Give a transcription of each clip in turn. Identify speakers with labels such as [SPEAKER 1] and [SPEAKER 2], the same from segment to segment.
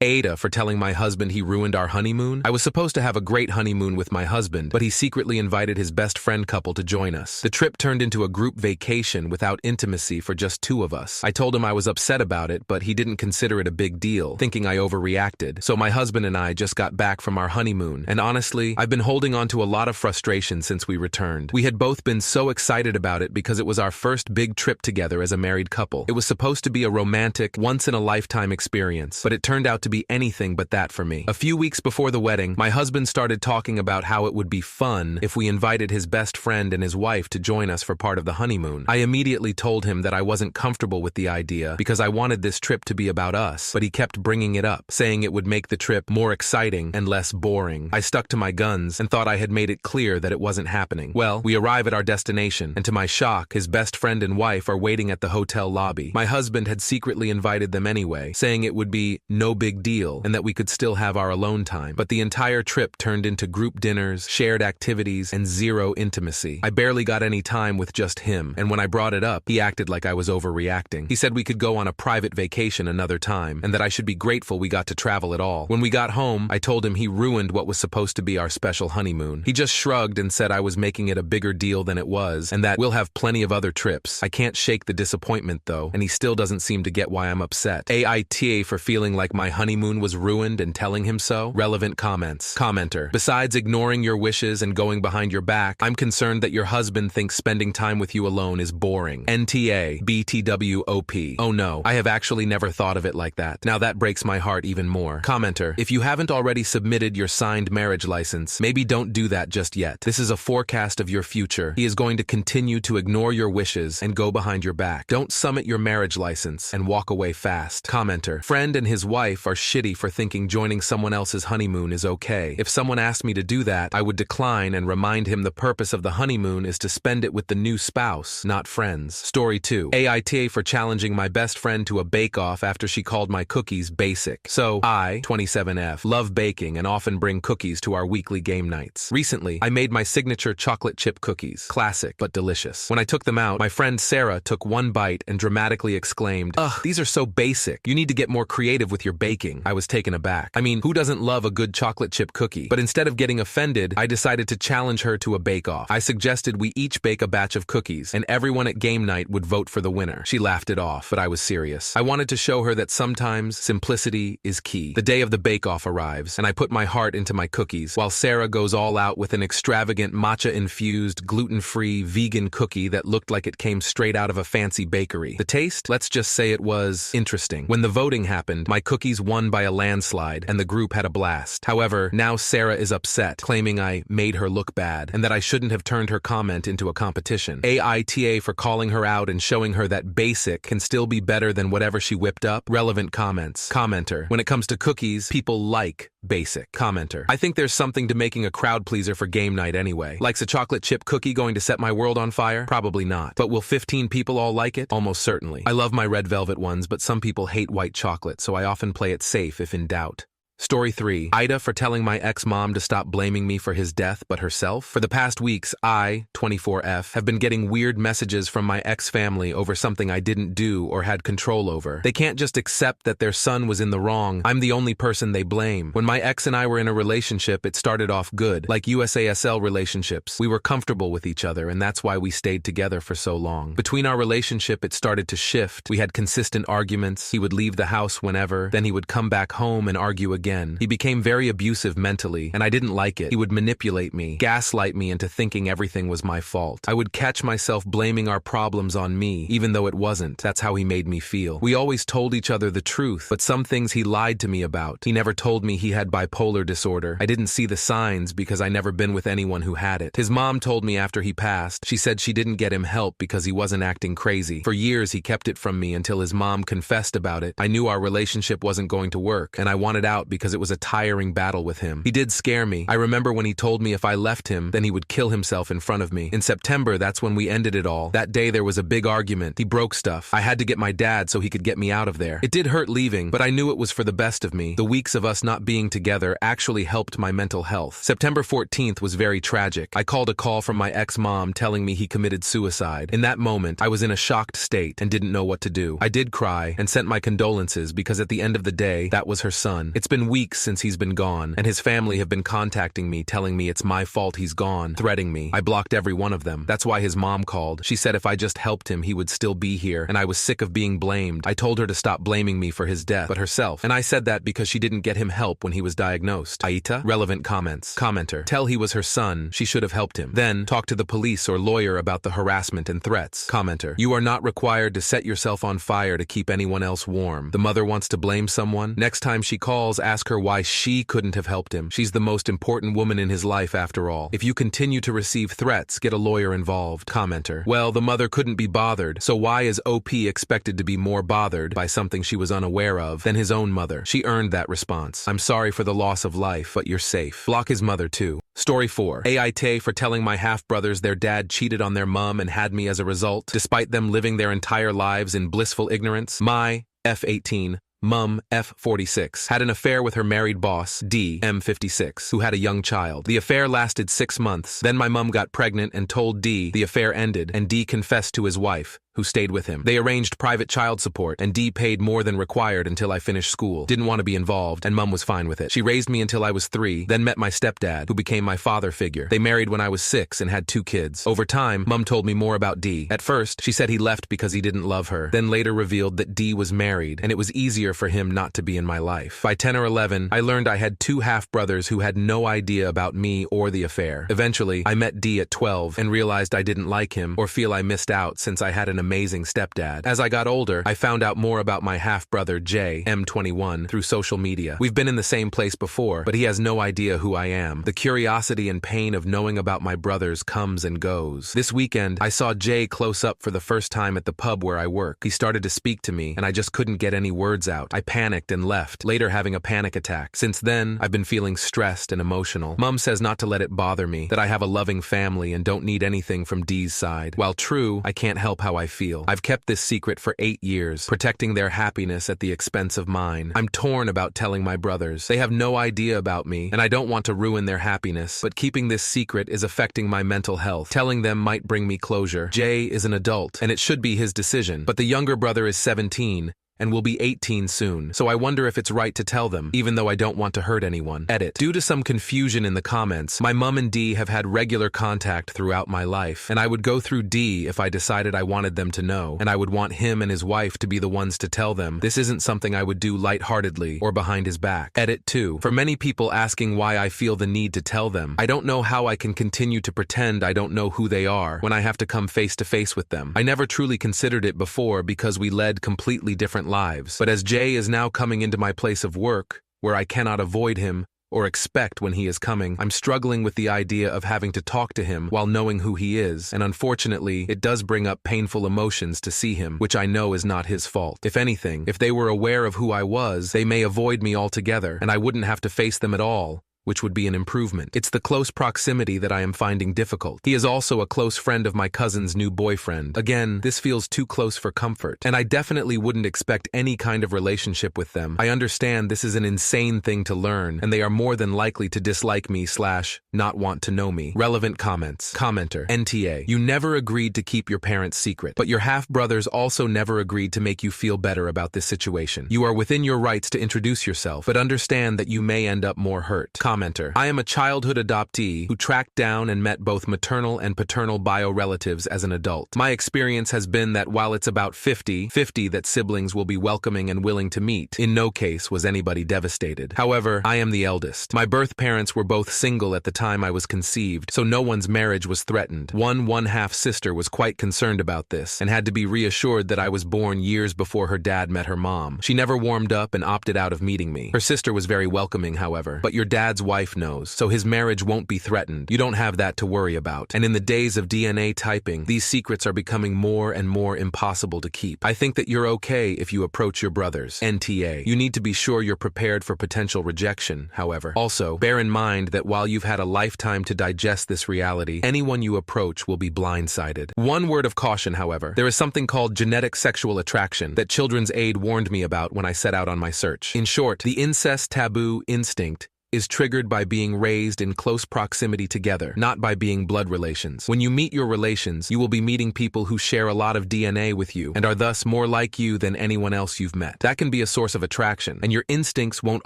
[SPEAKER 1] AITA for telling my husband he ruined our honeymoon. I was supposed to have a great honeymoon with my husband, but he secretly invited his best friend couple to join us. The trip turned into a group vacation without intimacy for just two of us. I told him I was upset about it, but he didn't consider it a big deal, thinking I overreacted. So my husband and I just got back from our honeymoon, and honestly, I've been holding on to a lot of frustration since we returned. We had both been so excited about it because it was our first big trip together as a married couple. It was supposed to be a romantic, once-in-a-lifetime experience, but it turned out to be anything but that for me. A few weeks before the wedding, my husband started talking about how it would be fun if we invited his best friend and his wife to join us for part of the honeymoon. I immediately told him that I wasn't comfortable with the idea because I wanted this trip to be about us, but he kept bringing it up, saying it would make the trip more exciting and less boring. I stuck to my guns and thought I had made it clear that it wasn't happening. Well, we arrive at our destination, and to my shock, his best friend and wife are waiting at the hotel lobby. My husband had secretly invited them anyway, saying it would be no big deal and that we could still have our alone time. But the entire trip turned into group dinners, shared activities, and zero intimacy. I barely got any time with just him, and when I brought it up, he acted like I was overreacting. He said we could go on a private vacation another time, and that I should be grateful we got to travel at all. When we got home, I told him he ruined what was supposed to be our special honeymoon. He just shrugged and said I was making it a bigger deal than it was, and that we'll have plenty of other trips. I can't shake the disappointment though, and he still doesn't seem to get why I'm upset. AITA for feeling like my honeymoon was ruined and telling him so. Relevant comments. Commenter: besides ignoring your wishes and going behind your back, I'm concerned that your husband thinks spending time with you alone is boring. NTA BTWOP. Oh no, I have actually never thought of it like that. Now that breaks my heart even more. Commenter: if you haven't already submitted your signed marriage license, maybe don't do that just yet. This is a forecast of your future. He is going to continue to ignore your wishes and go behind your back. Don't submit your marriage license and walk away fast. Commenter: friend and his wife are shitty for thinking joining someone else's honeymoon is okay. If someone asked me to do that, I would decline and remind him the purpose of the honeymoon is to spend it with the new spouse, not friends. Story 2. AITA for challenging my best friend to a bake-off after she called my cookies basic. So, I, 27F, love baking and often bring cookies to our weekly game nights. Recently, I made my signature chocolate chip cookies. Classic, but delicious. When I took them out, my friend Sarah took one bite and dramatically exclaimed, "Ugh, these are so basic. You need to get more creative with your baking." I was taken aback. I mean, who doesn't love a good chocolate chip cookie? But instead of getting offended, I decided to challenge her to a bake-off. I suggested we each bake a batch of cookies, and everyone at game night would vote for the winner. She laughed it off, but I was serious. I wanted to show her that sometimes simplicity is key. The day of the bake-off arrives, and I put my heart into my cookies, while Sarah goes all out with an extravagant matcha-infused, gluten-free, vegan cookie that looked like it came straight out of a fancy bakery. The taste? Let's just say it was interesting. When the voting happened, my cookies won by a landslide, and the group had a blast. However, now Sarah is upset, claiming I made her look bad, and that I shouldn't have turned her comment into a competition. AITA for calling her out and showing her that basic can still be better than whatever she whipped up. Relevant comments. Commenter: when it comes to cookies, people like basic. Commenter: I think there's something to making a crowd pleaser for game night anyway. Likes a chocolate chip cookie going to set my world on fire? Probably not. But will 15 people all like it? Almost certainly. I love my red velvet ones, but some people hate white chocolate, so I often play it safe if in doubt. Story 3. AITA for telling my ex-mom to stop blaming me for his death but herself. For the past weeks, I, 24F, have been getting weird messages from my ex-family over something I didn't do or had control over. They can't just accept that their son was in the wrong. I'm the only person they blame. When my ex and I were in a relationship, it started off good. Like USASL relationships. We were comfortable with each other, and that's why we stayed together for so long. Between our relationship, it started to shift. We had consistent arguments. He would leave the house whenever. Then he would come back home and argue again. He became very abusive mentally, and I didn't like it. He would manipulate me, gaslight me into thinking everything was my fault. I would catch myself blaming our problems on me, even though it wasn't. That's how he made me feel. We always told each other the truth, but some things he lied to me about. He never told me he had bipolar disorder. I didn't see the signs because I never been with anyone who had it. His mom told me after he passed, she said she didn't get him help because he wasn't acting crazy. For years he kept it from me until his mom confessed about it. I knew our relationship wasn't going to work, and I wanted out because it was a tiring battle with him. He did scare me. I remember when he told me if I left him, then he would kill himself in front of me. In September, that's when we ended it all. That day there was a big argument. He broke stuff. I had to get my dad so he could get me out of there. It did hurt leaving, but I knew it was for the best of me. The weeks of us not being together actually helped my mental health. September 14th was very tragic. I called a call from my ex-mom telling me he committed suicide. In that moment, I was in a shocked state and didn't know what to do. I did cry and sent my condolences because at the end of the day, that was her son. It's been weeks since he's been gone, and his family have been contacting me telling me it's my fault he's gone, threatening me. I blocked every one of them. That's why his mom called. She said if I just helped him, he would still be here, and I was sick of being blamed. I told her to stop blaming me for his death, but herself. And I said that because she didn't get him help when he was diagnosed. AITA? Relevant comments. Commenter. Tell he was her son. She should have helped him. Then, talk to the police or lawyer about the harassment and threats. Commenter. You are not required to set yourself on fire to keep anyone else warm. The mother wants to blame someone. Next time she calls, ask her why she couldn't have helped him. She's the most important woman in his life after all. If you continue to receive threats, get a lawyer involved. Commenter. Well, the mother couldn't be bothered, so why is OP expected to be more bothered by something she was unaware of than his own mother? She earned that response. I'm sorry for the loss of life, but you're safe. Block his mother too. Story 4. AITA for telling my half-brothers their dad cheated on their mom and had me as a result, despite them living their entire lives in blissful ignorance. My F18. Mum, F46, had an affair with her married boss, D, M56, who had a young child. The affair lasted 6 months. Then my mum got pregnant and told D the affair ended, and D confessed to his wife, who stayed with him. They arranged private child support, and D paid more than required until I finished school. Didn't want to be involved, and Mum was fine with it. She raised me until I was 3, then met my stepdad, who became my father figure. They married when I was 6 and had 2 kids. Over time, Mum told me more about D. At first, she said he left because he didn't love her, then later revealed that D was married, and it was easier for him not to be in my life. By 10 or 11, I learned I had 2 half-brothers who had no idea about me or the affair. Eventually, I met D at 12 and realized I didn't like him or feel I missed out since I had an amazing stepdad. As I got older, I found out more about my half-brother J, M21, through social media. We've been in the same place before, but he has no idea who I am. The curiosity and pain of knowing about my brothers comes and goes. This weekend, I saw Jay close up for the first time at the pub where I work. He started to speak to me, and I just couldn't get any words out. I panicked and left, later having a panic attack. Since then, I've been feeling stressed and emotional. Mum says not to let it bother me, that I have a loving family and don't need anything from D's side. While true, I can't help how I feel. I've kept this secret for 8 years, protecting their happiness at the expense of mine. I'm torn about telling my brothers. They have no idea about me, and I don't want to ruin their happiness, but keeping this secret is affecting my mental health. Telling them might bring me closure. Jay is an adult, and it should be his decision, but the younger brother is 17, and will be 18 soon, so I wonder if it's right to tell them, even though I don't want to hurt anyone. Edit. Due to some confusion in the comments, my mum and D have had regular contact throughout my life, and I would go through D if I decided I wanted them to know, and I would want him and his wife to be the ones to tell them. This isn't something I would do lightheartedly or behind his back. Edit 2. For many people asking why I feel the need to tell them, I don't know how I can continue to pretend I don't know who they are when I have to come face to face with them. I never truly considered it before because we led completely different lives. But as Jay is now coming into my place of work, where I cannot avoid him or expect when he is coming, I'm struggling with the idea of having to talk to him while knowing who he is, and unfortunately, it does bring up painful emotions to see him, which I know is not his fault. If anything, if they were aware of who I was, they may avoid me altogether, and I wouldn't have to face them at all, which would be an improvement. It's the close proximity that I am finding difficult. He is also a close friend of my cousin's new boyfriend. Again, this feels too close for comfort, and I definitely wouldn't expect any kind of relationship with them. I understand this is an insane thing to learn, and they are more than likely to dislike me / not want to know me. Relevant comments. Commenter. NTA. You never agreed to keep your parents' secret, but your half-brothers also never agreed to make you feel better about this situation. You are within your rights to introduce yourself, but understand that you may end up more hurt. Commenter. I am a childhood adoptee who tracked down and met both maternal and paternal bio-relatives as an adult. My experience has been that while it's about 50-50 that siblings will be welcoming and willing to meet, in no case was anybody devastated. However, I am the eldest. My birth parents were both single at the time I was conceived, so no one's marriage was threatened. One-half sister was quite concerned about this and had to be reassured that I was born years before her dad met her mom. She never warmed up and opted out of meeting me. Her sister was very welcoming, however, but your dad's kid's wife knows, so his marriage won't be threatened. You don't have that to worry about. And in the days of DNA typing, these secrets are becoming more and more impossible to keep. I think that you're okay if you approach your brothers. NTA. You need to be sure you're prepared for potential rejection, however. Also, bear in mind that while you've had a lifetime to digest this reality, anyone you approach will be blindsided. One word of caution, however. There is something called genetic sexual attraction that Children's Aid warned me about when I set out on my search. In short, the incest taboo instinct is triggered by being raised in close proximity together, not by being blood relations. When you meet your relations, you will be meeting people who share a lot of DNA with you and are thus more like you than anyone else you've met. That can be a source of attraction, and your instincts won't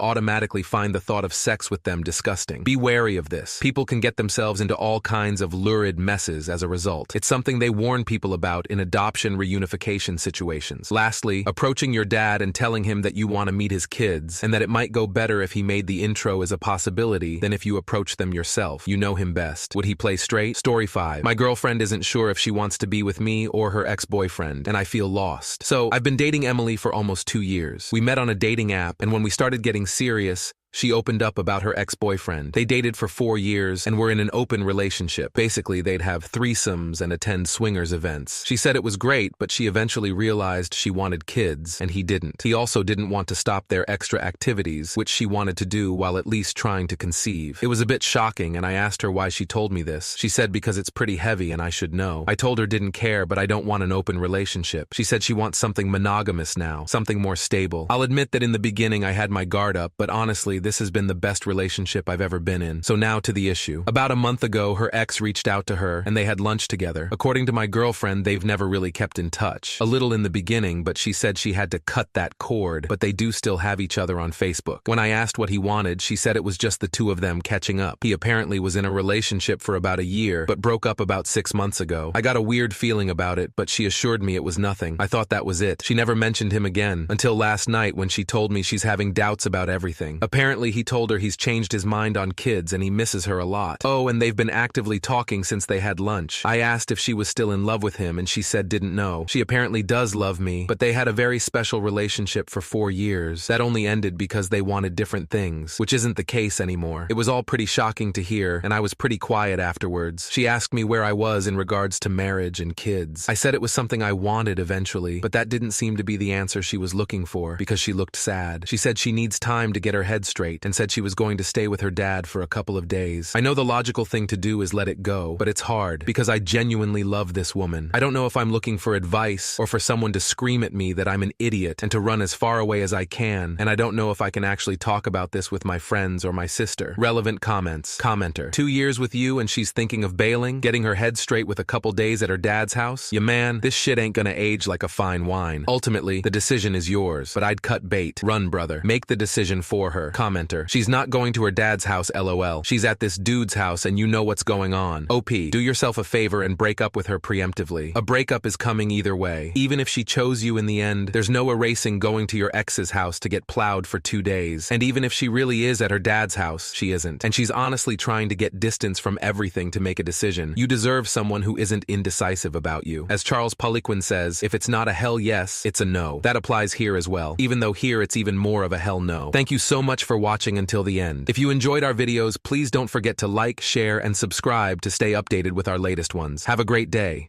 [SPEAKER 1] automatically find the thought of sex with them disgusting. Be wary of this. People can get themselves into all kinds of lurid messes as a result. It's something they warn people about in adoption reunification situations. Lastly, approaching your dad and telling him that you want to meet his kids and that it might go better if he made the intro as a possibility than if you approach them yourself. You know him best. Would he play straight? Story 5. My girlfriend isn't sure if she wants to be with me or her ex-boyfriend, and I feel lost. So, I've been dating Emily for almost 2 years. We met on a dating app, and when we started getting serious, she opened up about her ex-boyfriend. They dated for 4 years and were in an open relationship. Basically, they'd have threesomes and attend swingers events. She said it was great, but she eventually realized she wanted kids, and he didn't. He also didn't want to stop their extra activities, which she wanted to do while at least trying to conceive. It was a bit shocking, and I asked her why she told me this. She said because it's pretty heavy and I should know. I told her didn't care, but I don't want an open relationship. She said she wants something monogamous now, something more stable. I'll admit that in the beginning I had my guard up, but honestly, this has been the best relationship I've ever been in. So now to the issue. About a month ago, her ex reached out to her, and they had lunch together. According to my girlfriend, they've never really kept in touch. A little in the beginning, but she said she had to cut that cord, but they do still have each other on Facebook. When I asked what he wanted, she said it was just the two of them catching up. He apparently was in a relationship for about a year, but broke up about 6 months ago. I got a weird feeling about it, but she assured me it was nothing. I thought that was it. She never mentioned him again, until last night when she told me she's having doubts about everything. Apparently, he told her he's changed his mind on kids and he misses her a lot. Oh, and they've been actively talking since they had lunch. I asked if she was still in love with him and she said didn't know. She apparently does love me, but they had a very special relationship for 4 years. That only ended because they wanted different things, which isn't the case anymore. It was all pretty shocking to hear, and I was pretty quiet afterwards. She asked me where I was in regards to marriage and kids. I said it was something I wanted eventually, but that didn't seem to be the answer she was looking for because she looked sad. She said she needs time to get her head straight and said she was going to stay with her dad for a couple of days. I know the logical thing to do is let it go, but it's hard because I genuinely love this woman. I don't know if I'm looking for advice or for someone to scream at me that I'm an idiot and to run as far away as I can, and I don't know if I can actually talk about this with my friends or my sister. Relevant comments. Commenter. 2 years with you and she's thinking of bailing, getting her head straight with a couple days at her dad's house? Yeah, man, this shit ain't gonna age like a fine wine. Ultimately, the decision is yours, but I'd cut bait. Run, brother. Make the decision for her. Commenter. She's not going to her dad's house, lol. She's at this dude's house and you know what's going on. OP, do yourself a favor and break up with her preemptively. A breakup is coming either way. Even if she chose you in the end, there's no erasing going to your ex's house to get plowed for 2 days. And even if she really is at her dad's house, she isn't. And she's honestly trying to get distance from everything to make a decision. You deserve someone who isn't indecisive about you. As Charles Poliquin says, if it's not a hell yes, it's a no. That applies here as well, even though here it's even more of a hell no. Thank you so much for watching until the end. If you enjoyed our videos, please don't forget to like, share, and subscribe to stay updated with our latest ones. Have a great day.